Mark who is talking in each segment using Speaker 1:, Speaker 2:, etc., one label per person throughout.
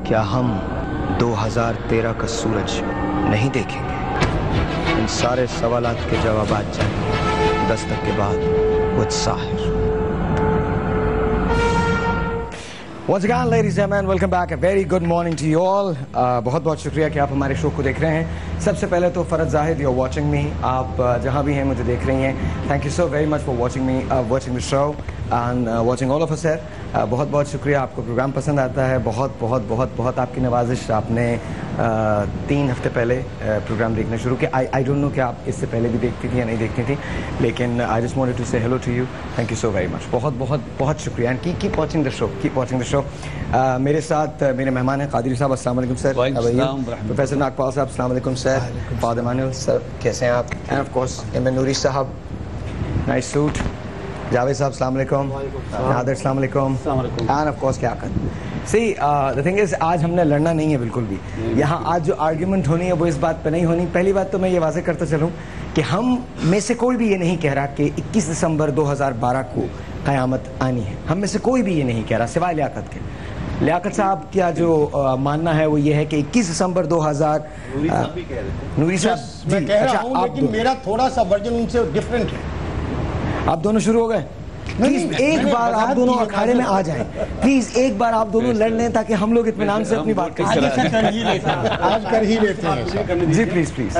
Speaker 1: क्या हम 2013 का सूरज नहीं देखेंगे? इन सारे सवालात के जवाब जानिए 10 तक के बाद with Sahir. Once again, ladies and gentlemen, welcome back. A very good morning to you all. बहुत बहुत शुक्रिया कि आप हमारे शो को देख रहे हैं। सबसे पहले तो फरज जाहिद, you're watching me. आप जहाँ भी हैं मुझे देख रही हैं। Thank you so very much for watching me, watching the show and watching all of us here. बहुत बहुत शुक्रिया, आपको प्रोग्राम पसंद आता है। बहुत बहुत बहुत बहुत आपकी नवाजिश। आपने 3 हफ्ते पहले प्रोग्राम देखना शुरू किया। आई डोंट नो कि आप इससे पहले भी देखती थी या नहीं देखती थी, लेकिन I just wanted to say hello to you. Thank you so very much. बहुत बहुत बहुत शुक्रिया and keep watching the show, keep watching the show. मेरे साथ मेरे मेहमान हैं कादिरी साहब। अस्सलाम वालेकुम सर। प्रोफेसर नागपाल साहब, अस्सलाम वालेकुम सर। फादर मानुअल सर, कैसे हैं आप? एंड ऑफ कोर्स एम नूरी साहब, नाइस सूट। जावेद साहब, अस्सलाम वालेकुम। नादर, अस्सलाम वालेकुम। एंड ऑफ कोर्स क्या कर सी द थिंग इज, आज हमने लड़ना नहीं है बिल्कुल भी। यहाँ आज जो आर्ग्यूमेंट होनी है वो इस बात पे नहीं होनी। पहली बात तो मैं ये वाज़े करता चलूँ कि हम में से कोई भी ये नहीं कह रहा कि 21 दिसंबर 2012 को क़यामत आनी है। हम में से कोई भी ये नहीं कह रहा सिवाय लियाकत के। लियाकत साहब क्या जो मानना है वो ये है कि 21 दिसंबर 2000 नूरी साहब
Speaker 2: मैं कह रहा हूँ, लेकिन मेरा थोड़ा सा वर्जन उनसे डिफरेंट है।
Speaker 1: आप दोनों शुरू हो गए? प्लीज एक बार आप दोनों अखाड़े में आ जाएं। प्लीज एक बार आप दोनों लड़ लें ताकि हम लोग इत्मीनान से अपनी बात
Speaker 2: आज कर ही लेते हैं।
Speaker 1: जी प्लीज प्लीज।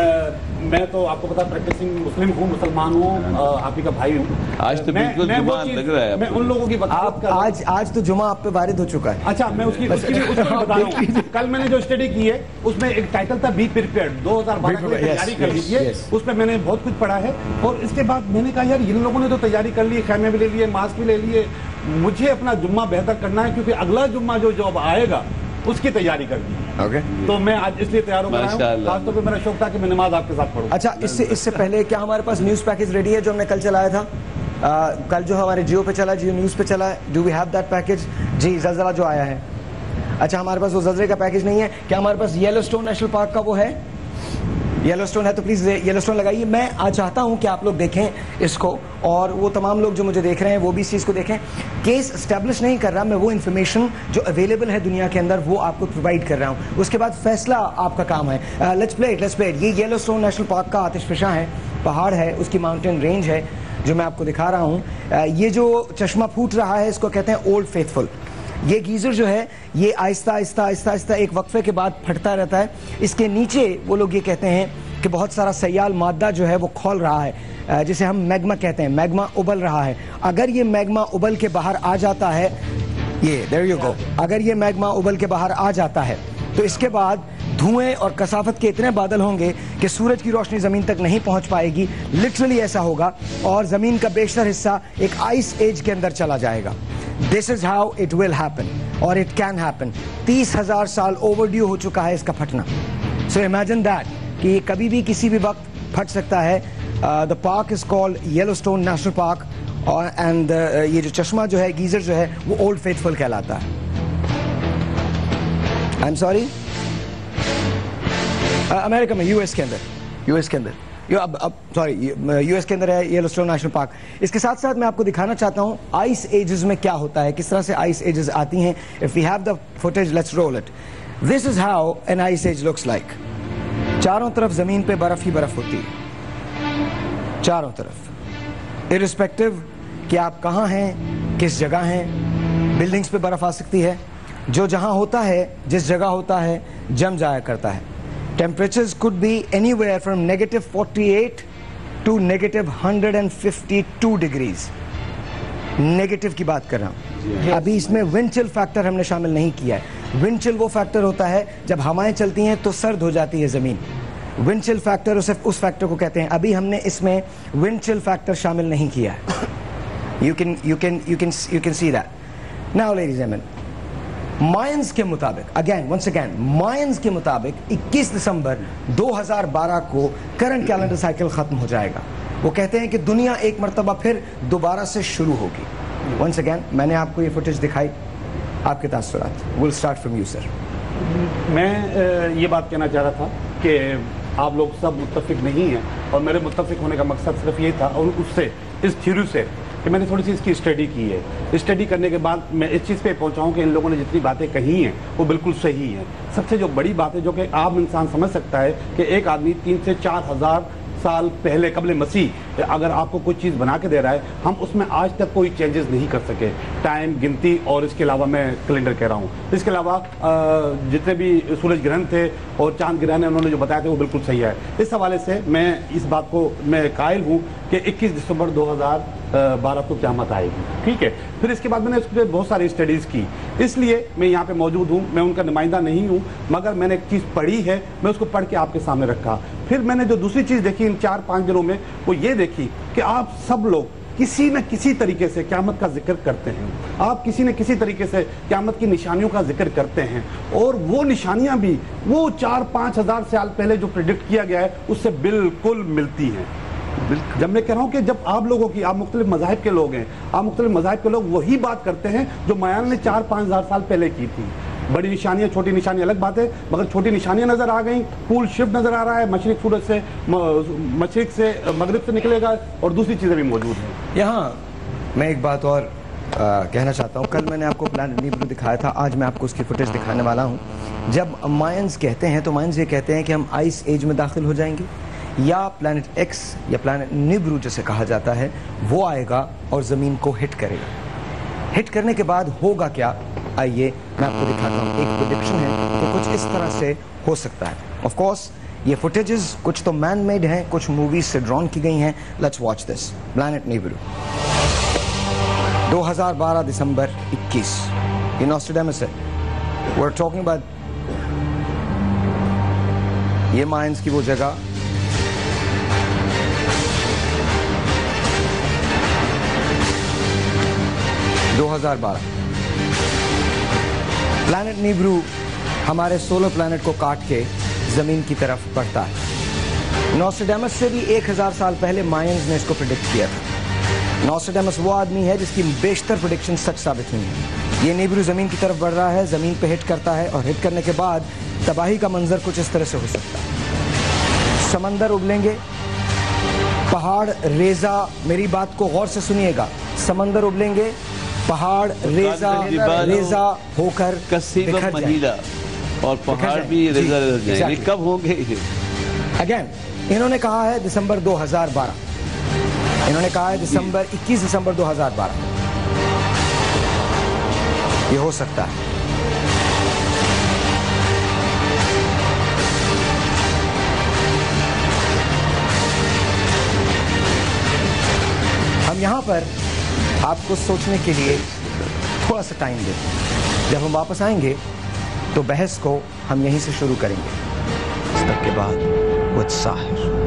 Speaker 3: मैं तो आपको पता प्रैक्टिसिंग मुस्लिम हूँ, मुसलमान हूँ, आप ही का भाई हूँ।
Speaker 4: आज तो बिल्कुल जुमा लग रहा है।
Speaker 3: मैं उन लोगों की
Speaker 1: आप आज तो जुमा आप पे वारिद हो चुका है।
Speaker 3: अच्छा, मैं उसकी बता रहा हूँ। कल मैंने जो स्टडी की है उसमें एक टाइटल था बी प्रिपेयर्ड, 2012 की तैयारी कर लीजिए। उसमें मैंने बहुत कुछ पढ़ा है और इसके बाद मैंने कहा यार इन लोगों ने तो तैयारी कर ली, खैमे भी ले लिए, मास्क भी ले लिए, मुझे अपना जुम्मा बेहतर करना है क्योंकि अगला जुम्मा जो जॉब आएगा उसकी तैयारी करनी है।
Speaker 1: ओके,
Speaker 3: तो मैं आज इसलिए तैयार होकर आया हूं। खासतौर पे मेरा शौक था कि मैं नमाज आपके साथ पढ़ूं।
Speaker 1: अच्छा, इससे पहले क्या हमारे पास न्यूज़ पैकेज रेडी है जो हमने कल चलाया था? कल जो हमारे जियो पे चला, जियो न्यूज़ पे चला है। Do we have that package? जी, ज़लज़ला जो आया है। अच्छा, हमारे पास वो ज़लज़ले का पैकेज नहीं है। क्या हमारे पास येलोस्टोन नेशनल पार्क का वो है? येलोस्टोन है तो प्लीज़ येलोस्टोन लगाइए। मैं आज चाहता हूं कि आप लोग देखें इसको और वो तमाम लोग जो मुझे देख रहे हैं वो भी इस चीज़ को देखें। केस एस्टेब्लिश नहीं कर रहा मैं, वो इन्फॉर्मेशन जो अवेलेबल है दुनिया के अंदर वो आपको प्रोवाइड कर रहा हूं। उसके बाद फैसला आपका काम है। Let's play it. ये येलोस्टोन नेशनल पार्क का आतिशफशा है, पहाड़ है, उसकी माउंटेन रेंज है जो मैं आपको दिखा रहा हूँ। ये जो चश्मा फूट रहा है इसको कहते हैं ओल्ड फेथफुल। ये गीज़र जो है ये आहिस्ता आहिस्ता आहिस्ता आहिस्ता एक वक्फे के बाद फटता रहता है। इसके नीचे वो लोग ये कहते हैं कि बहुत सारा सयाल मादा जो है वो खोल रहा है, जिसे हम मैग्मा कहते हैं। मैग्मा उबल रहा है। अगर ये मैग्मा उबल के बाहर आ जाता है, ये देयर यू गो, अगर ये मैग्मा उबल के बाहर आ जाता है तो इसके बाद धुएं और कसाफत के इतने बादल होंगे कि सूरज की रोशनी ज़मीन तक नहीं पहुंच पाएगी। लिटरली ऐसा होगा और ज़मीन का बेशतर हिस्सा एक आइस एज के अंदर चला जाएगा। This is how it will happen और इट कैन हैपन। 30,000 साल ओवरड्यू हो चुका है इसका फटना। सो इमेजिन दैट कि ये कभी भी किसी भी वक्त फट सकता है। The park is called Yellowstone national park and ये जो चश्मा जो है, गीजर जो है, वो ओल्ड फेथफुल कहलाता है। आई एम सॉरी, अमेरिका में, यूएस के अंदर अब सॉरी यूएस के अंदर है येलोस्टोन नेशनल पार्क। इसके साथ साथ मैं आपको दिखाना चाहता हूँ आइस एजेस में क्या होता है, किस तरह से आइस एजेस आती हैं। If we have the footage, let's roll it. This is how an ice age looks like. चारों तरफ जमीन पे बर्फ ही बर्फ होती है, चारों तरफ, इर्रिस्पेक्टिव कि आप कहाँ हैं, किस जगह हैं। बिल्डिंग्स पे बर्फ आ सकती है। जो जहाँ होता है, जिस जगह होता है, जम जाया करता है। Temperatures could be anywhere from -48 to -152 degrees। Negative की बात कर रहा हूँ। अभी इसमें विंड चिल फैक्टर हमने शामिल नहीं किया है। विंड चिल वो फैक्टर होता है जब हवाएं चलती हैं तो सर्द हो जाती है ज़मीन। विंड चिल फैक्टर उस फैक्टर को कहते हैं। अभी हमने इसमें विंड चिल फैक्टर शामिल नहीं किया है। You can see that. Now ladies and gentlemen, Mayans के मुताबिक, वंस अगेन मायंस के मुताबिक 21 दिसंबर 2012 को करंट कैलेंडर साइकिल खत्म हो जाएगा। वो कहते हैं कि दुनिया एक मरतबा फिर दोबारा से शुरू होगी। वंस अगेन मैंने आपको ये फुटेज दिखाई, आपके तासुरात। Will start from you sir.
Speaker 3: मैं ये बात कहना चाह रहा था कि आप लोग सब मुत्तफिक नहीं हैं और मेरे मुत्तफिक होने का मकसद सिर्फ ये था और उससे, इस थ्योरी से कि मैंने थोड़ी सी इसकी स्टडी की है। स्टडी करने के बाद मैं इस चीज़ पे पहुंचा हूं कि इन लोगों ने जितनी बातें कही हैं वो बिल्कुल सही हैं। सबसे जो बड़ी बात है जो कि आम इंसान समझ सकता है कि एक आदमी 3 से 4 हज़ार साल पहले कबल मसीह अगर आपको कोई चीज़ बना के दे रहा है, हम उसमें आज तक कोई चेंजेस नहीं कर सके, टाइम गिनती और इसके अलावा मैं कैलेंडर कह रहा हूँ, इसके अलावा जितने भी सूरज ग्रहण थे और चांद ग्रहण उन्होंने जो बताया थे वो बिल्कुल सही है। इस हवाले से मैं इस बात को मैं कायल हूँ कि 21 दिसंबर 2012 को क़यामत आएगी। ठीक है, फिर इसके बाद मैंने इस पर बहुत सारी स्टडीज़ की, इसलिए मैं यहाँ पे मौजूद हूँ। मैं उनका नुमाइंदा नहीं हूँ, मगर मैंने एक चीज़ पढ़ी है, मैं उसको पढ़ के आपके सामने रखा। फिर मैंने जो दूसरी चीज़ देखी इन 4-5 दिनों में वो ये देखी कि आप सब लोग किसी न किसी तरीके से क़यामत का जिक्र करते हैं, आप किसी न किसी तरीके से क़यामत की निशानियों का जिक्र करते हैं, और वो निशानियां भी वो 4-5 हज़ार साल पहले जो प्रेडिक्ट किया गया है उससे बिल्कुल मिलती हैं। जब मैं कह रहा हूं कि जब आप लोगों की, आप मुख्तलिफ मज़ाहिब के लोग हैं, आप मुख्तलिफ मज़ाहिब के लोग वही बात करते हैं जो मायान ने 4-5 हज़ार साल पहले की थी। बड़ी निशानियां, छोटी निशानियां अलग बात है, मगर छोटी निशानियां नजर आ गई, पूल शिफ्ट नजर आ रहा है, मशरिक सूरज से मशरिक से मगरिब से निकलेगा, और दूसरी चीजें भी मौजूद हैं।
Speaker 1: यहाँ मैं एक बात और कहना चाहता हूँ। कल मैंने आपको प्लैनेट निब्रू दिखाया था, आज मैं आपको उसकी फुटेज दिखाने वाला हूँ। जब मायंस कहते हैं तो मायंस ये कहते हैं कि हम आइस एज में दाखिल हो जाएंगे, या प्लैनेट एक्स या प्लैनेट निब्रू जिसे कहा जाता है वो आएगा और ज़मीन को हिट करेगा। हिट करने के बाद होगा क्या, आइए मैं आपको दिखाता हूँ। एक प्रेडिक्शन है कि कुछ इस तरह से हो सकता है। ऑफ कोर्स ये फुटेजेस कुछ तो मैन मेड हैं, कुछ मूवीज से ड्रॉन की गई हैं। Let's watch this. प्लैनेट निब्रू 2012 दिसंबर 21, ये नॉस्ट्रेडामस है। वी आर टॉकिंग अबाउट ये मायंस की वो जगह, प्लैनेट निब्रू हमारे सोलर प्लैनेट को काट के जमीन की तरफ बढ़ता है। नॉस्ट्रेडामस से भी 1000 साल पहले मायंस ने इसको प्रेडिक्ट किया था। नॉस्ट्रेडामस वो आदमी है जिसकी बेशतर प्रेडिक्शन सच साबित हुई है। ये निब्रू जमीन की तरफ बढ़ रहा है, जमीन पे हिट करता है, और हिट करने के बाद तबाही का मंजर कुछ इस तरह से हो सकता है। समंदर उबलेंगे, पहाड़ रेजा, मेरी बात को गौर से सुनिएगा, समंदर उबलेंगे, पहाड़ रेजा होकर बिखर जाएंगे,
Speaker 4: और पहाड़ भी रेजा जाएंगे। कब होंगे?
Speaker 1: अगेन इन्होंने कहा है दिसंबर 2012, इन्होंने कहा है 21 दिसंबर 2012 ये हो सकता है। हम यहां पर आपको सोचने के लिए थोड़ा सा टाइम देते हैं। जब हम वापस आएंगे तो बहस को हम यहीं से शुरू करेंगे। इस तक के बाद वो साहिर